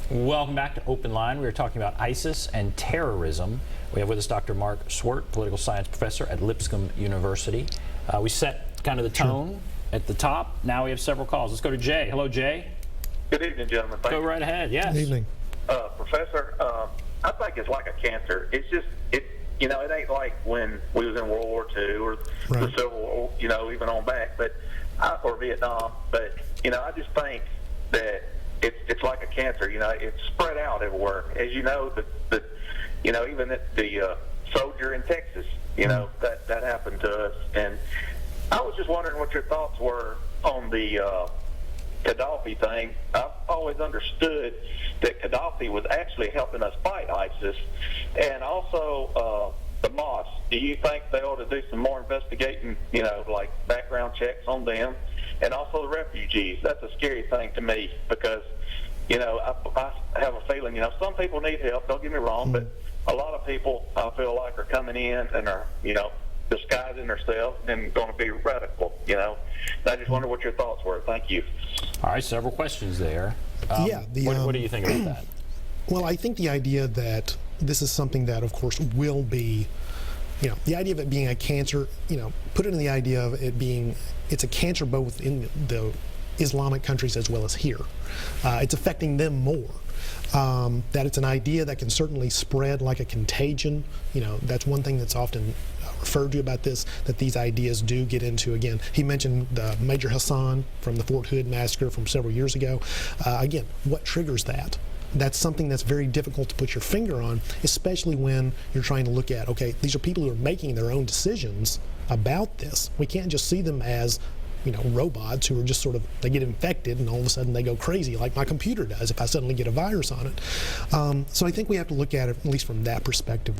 Welcome back to Open Line. We are talking about ISIS and terrorism. We have with us Dr. Mark Swart, political science professor at Lipscomb University. We set kind of the tone at the top. Now we have several calls. Let's go to Jay. Hello, Jay. Good evening, gentlemen. Go right ahead. Yes. Good evening. Professor, I think it's like a cancer. It's just, it ain't like when we was in World War II or the Civil War, even on back, or Vietnam. But, I just think that it's like a cancer. It's spread out everywhere. As you know, even the soldier in Texas, that happened to us. And I was just wondering what your thoughts were on the Gaddafi thing. I've always understood that Gaddafi was actually helping us fight ISIS, and also the mosques. Do you think they ought to do some more investigating, like background checks on them, and also the refugees? That's a scary thing to me because, I have a feeling, some people need help. Don't get me wrong, but a lot of people I feel like are coming in and are, disguising themselves and going to be radical. I just wonder what your thoughts were. Thank you. All right, several questions there. What do you think about that? Well, I think the idea that this is something that, of course, will be, the idea of it being a cancer, put it in the idea of it being, it's a cancer both in the Islamic countries as well as here. It's affecting them more. That it's an idea that can certainly spread like a contagion. That's one thing that's often referred to about this, that these ideas do get into. Again, he mentioned the Major Hassan from the Fort Hood massacre from several years ago. Again, what triggers that? That's something that's very difficult to put your finger on, especially when you're trying to look at, okay, these are people who are making their own decisions about this. We can't just see them as robots who are just sort of, they get infected and all of a sudden they go crazy like my computer does if I suddenly get a virus on it. So I think we have to look at it at least from that perspective.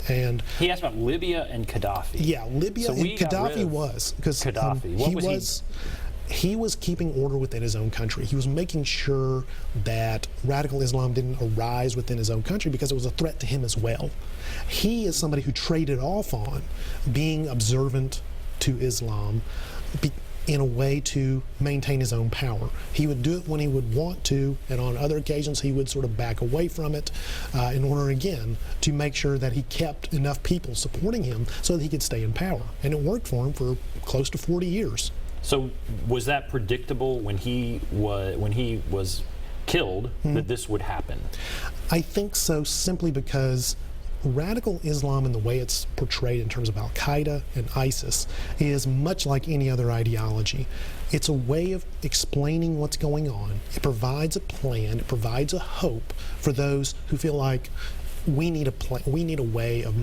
And he asked about Libya and Gaddafi. Yeah, Libya and Gaddafi was, because he was keeping order within his own country. He was making sure that radical Islam didn't arise within his own country because it was a threat to him as well. He is somebody who traded off on being observant to Islam in a way to maintain his own power. He would do it when he would want to, and on other occasions he would sort of back away from it in order, again, to make sure that he kept enough people supporting him so that he could stay in power. And it worked for him for close to 40 years. So was that predictable when he was killed, that this would happen? I think so, simply because radical Islam and the way it's portrayed in terms of Al-Qaeda and ISIS is much like any other ideology. It's a way of explaining what's going on. It provides a plan, it provides a hope for those who feel like we need a plan, we need a way of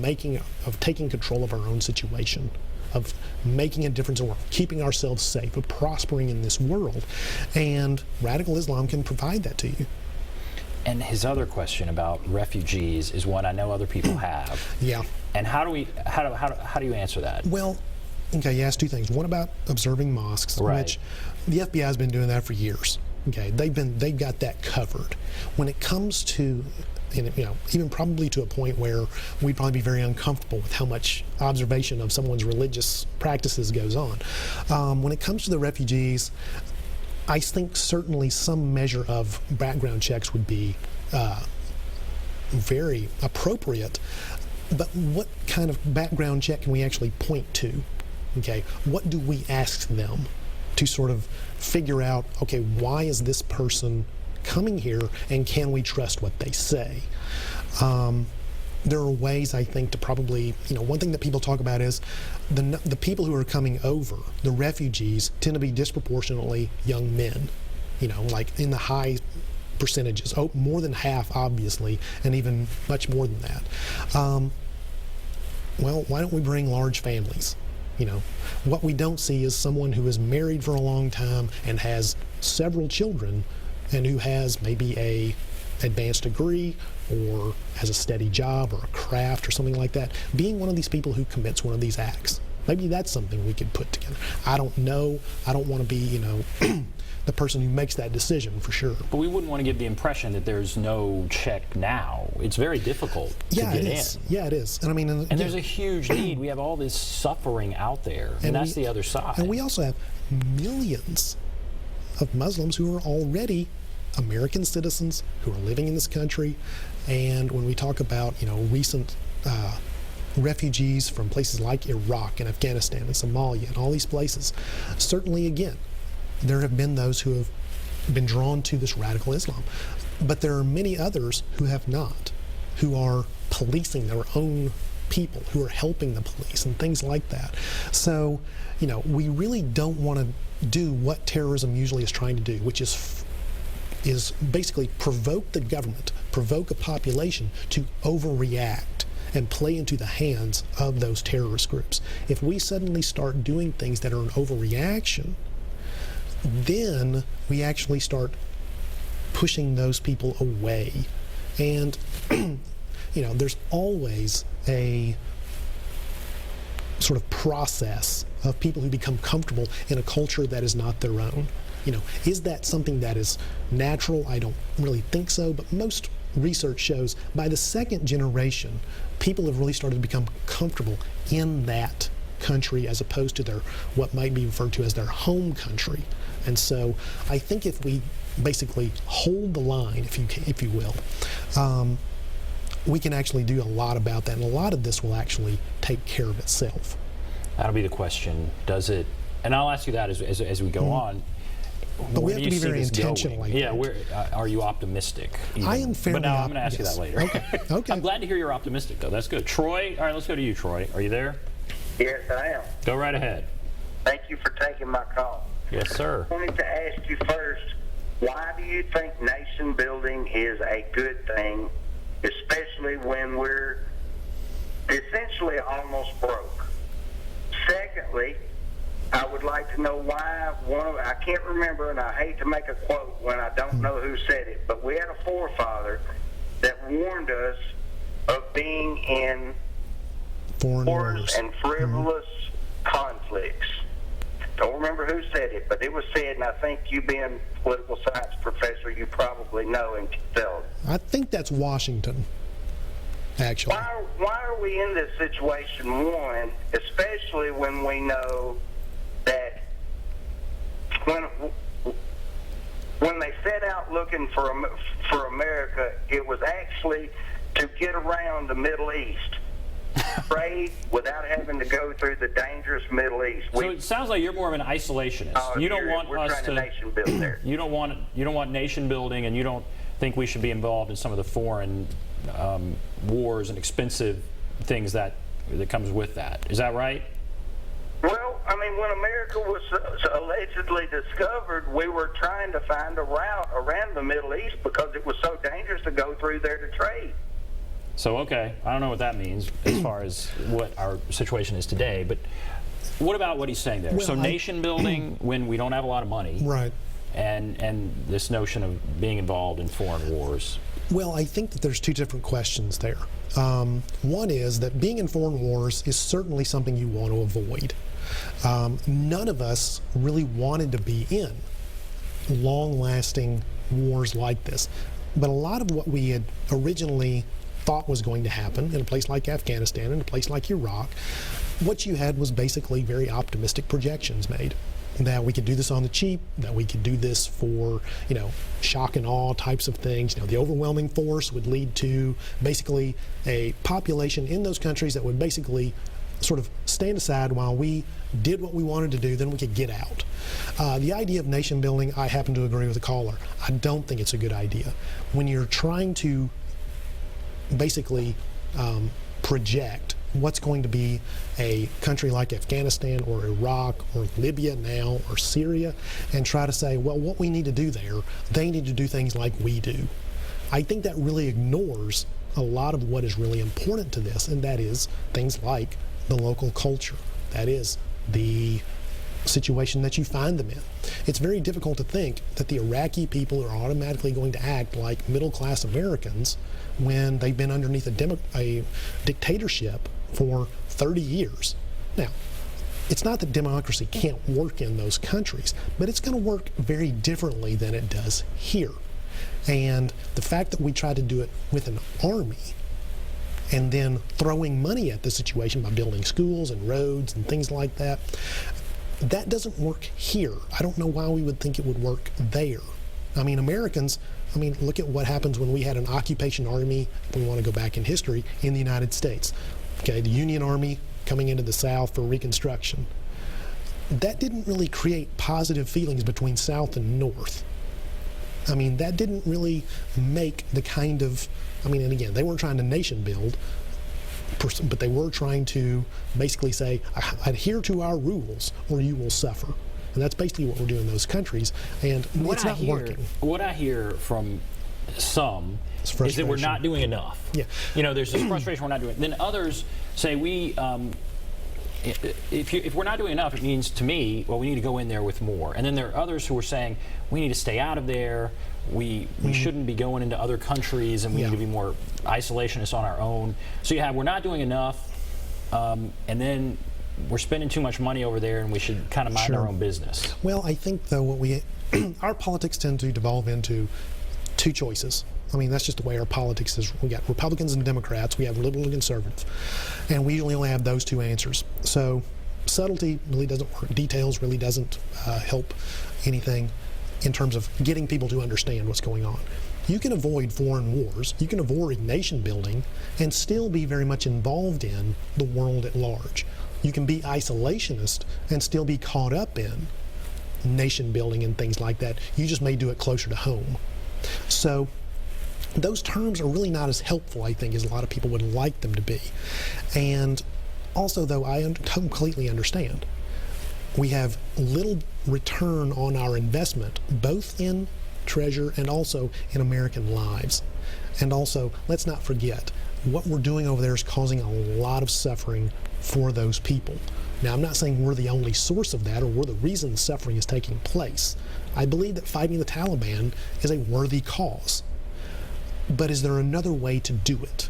taking control of our own situation, of making a difference in the world, keeping ourselves safe, of prospering in this world. And radical Islam can provide that to you. And his other question about refugees is one I know other people have. Yeah. And how do you answer that? Well, okay, you asked two things. One about observing mosques, which the FBI has been doing that for years. Okay, they've got that covered. When it comes to, even probably to a point where we'd probably be very uncomfortable with how much observation of someone's religious practices goes on. When it comes to the refugees, I think certainly some measure of background checks would be very appropriate, but what kind of background check can we actually point to? Okay, what do we ask them to sort of figure out, okay, why is this person coming here and can we trust what they say? There are ways, I think, to probably, one thing that people talk about is the people who are coming over, the refugees, tend to be disproportionately young men, like in the high percentages, more than half, obviously, and even much more than that. Well, why don't we bring large families? What we don't see is someone who is married for a long time and has several children and who has maybe a advanced degree or has a steady job or a craft or something like that, being one of these people who commits one of these acts. Maybe that's something we could put together. I don't know. I don't want to be, the person who makes that decision for sure. But we wouldn't want to give the impression that there's no check now. It's very difficult to get in. Yeah, it is. And I mean, and there's a huge need. We have all this suffering out there, and that's the other side. And we also have millions of Muslims who are already American citizens who are living in this country, and when we talk about recent refugees from places like Iraq and Afghanistan and Somalia and all these places, certainly again there have been those who have been drawn to this radical Islam, but there are many others who have not, who are policing their own people, who are helping the police and things like that. So we really don't want to do what terrorism usually is trying to do, which is basically provoke the government, provoke a population to overreact and play into the hands of those terrorist groups. If we suddenly start doing things that are an overreaction, then we actually start pushing those people away. And there's always a sort of process of people who become comfortable in a culture that is not their own. Is that something that is natural? I don't really think so, but most research shows by the second generation, people have really started to become comfortable in that country as opposed to their what might be referred to as their home country. And so I think if we basically hold the line, if you will, we can actually do a lot about that, and a lot of this will actually take care of itself. That'll be the question. Does it? And I'll ask you that as we go on. But we have to be very intentional. Yeah, are you optimistic? Even? I am fairly. But now I'm going to ask you that later. Okay. I'm glad to hear you're optimistic, though. That's good. Troy, all right, let's go to you, Troy. Are you there? Yes, I am. Go right ahead. Thank you for taking my call. Yes, sir. I wanted to ask you first, why do you think nation building is a good thing, especially when we're essentially almost broke? Secondly, I would like to know why I can't remember, and I hate to make a quote when I don't know who said it, but we had a forefather that warned us of being in foreign wars and frivolous conflicts. Don't remember who said it, but it was said, and I think you being a political science professor, you probably know and can tell it. I think that's Washington, actually. Why are we in this situation, one, especially when we know that when they set out looking for America, it was actually to get around the Middle East, trade without having to go through the dangerous Middle East. So it sounds like you're more of an isolationist. You don't want us to nation build there. You don't want nation building, and you don't think we should be involved in some of the foreign wars and expensive things that comes with that. Is that right? Well, I mean, when America was allegedly discovered, we were trying to find a route around the Middle East because it was so dangerous to go through there to trade. So, okay, I don't know what that means as far as what our situation is today, but what about what he's saying there? Well, so nation building when we don't have a lot of money, right, and this notion of being involved in foreign wars. Well, I think that there's two different questions there. One is that being in foreign wars is certainly something you want to avoid. None of us really wanted to be in long-lasting wars like this. But a lot of what we had originally thought was going to happen in a place like Afghanistan, in a place like Iraq, what you had was basically very optimistic projections made. That we could do this on the cheap, that we could do this for, shock and awe types of things. The overwhelming force would lead to basically a population in those countries that would basically sort of stand aside while we did what we wanted to do, then we could get out. The idea of nation building, I happen to agree with the caller. I don't think it's a good idea. When you're trying to basically project what's going to be a country like Afghanistan or Iraq or Libya now or Syria and try to say, well, what we need to do there, they need to do things like we do. I think that really ignores a lot of what is really important to this, and that is things like the local culture. That is the situation that you find them in. It's very difficult to think that the Iraqi people are automatically going to act like middle-class Americans when they've been underneath a dictatorship for 30 years. Now, it's not that democracy can't work in those countries, but it's going to work very differently than it does here. And the fact that we try to do it with an army and then throwing money at the situation by building schools and roads and things like that, that doesn't work here. I don't know why we would think it would work there. I mean, Americans, I mean, look at what happens when we had an occupation army, if we want to go back in history, in the United States. Okay, the Union Army coming into the South for Reconstruction. That didn't really create positive feelings between South and North. I mean, that didn't really make the kind of, I mean, and again, they weren't trying to nation build, but they were trying to basically say, adhere to our rules or you will suffer. And that's basically what we're doing in those countries, and it's not working. What I hear from some is that we're not doing enough. Yeah. You know, there's this frustration we're not doing. Then others say if we're not doing enough, it means to me, well, we need to go in there with more. And then there are others who are saying we need to stay out of there. We shouldn't be going into other countries, and we need to be more isolationist on our own. So you have we're not doing enough, and then we're spending too much money over there, and we should kind of mind our own business. Well, I think though what we our politics tend to devolve into two choices. I mean, that's just the way our politics is. We got Republicans and Democrats. We have liberal and conservative, and we usually only have those two answers. So subtlety really doesn't work. Details really doesn't help anything in terms of getting people to understand what's going on. You can avoid foreign wars, you can avoid nation building, and still be very much involved in the world at large. You can be isolationist and still be caught up in nation building and things like that. You just may do it closer to home. So those terms are really not as helpful, I think, as a lot of people would like them to be. And also, though, I completely understand. We have little return on our investment, both in treasure and also in American lives. And also, let's not forget, what we're doing over there is causing a lot of suffering for those people. Now, I'm not saying we're the only source of that or we're the reason suffering is taking place. I believe that fighting the Taliban is a worthy cause. But is there another way to do it?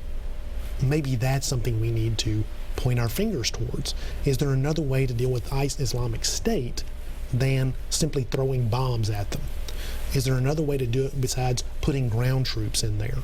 Maybe that's something we need to point our fingers towards. Is there another way to deal with Islamic State than simply throwing bombs at them? Is there another way to do it besides putting ground troops in there?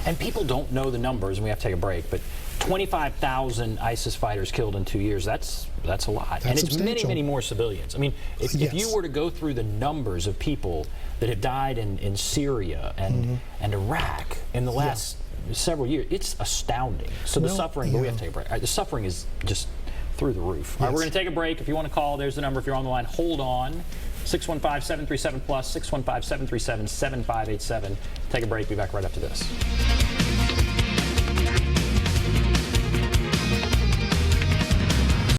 And people don't know the numbers, and we have to take a break, but 25,000 ISIS fighters killed in 2 years, that's a lot. That's and it's substantial. many more civilians. I mean, if you were to go through the numbers of people that have died in Syria and Iraq in the last several years, it's astounding. So the suffering, but we have to take a break. The suffering is just through the roof. All right, we're going to take a break. If you want to call, there's the number. If you're on the line, hold on. 615-737-PLUS, 615-737-7587. Take a break. Be back right after this.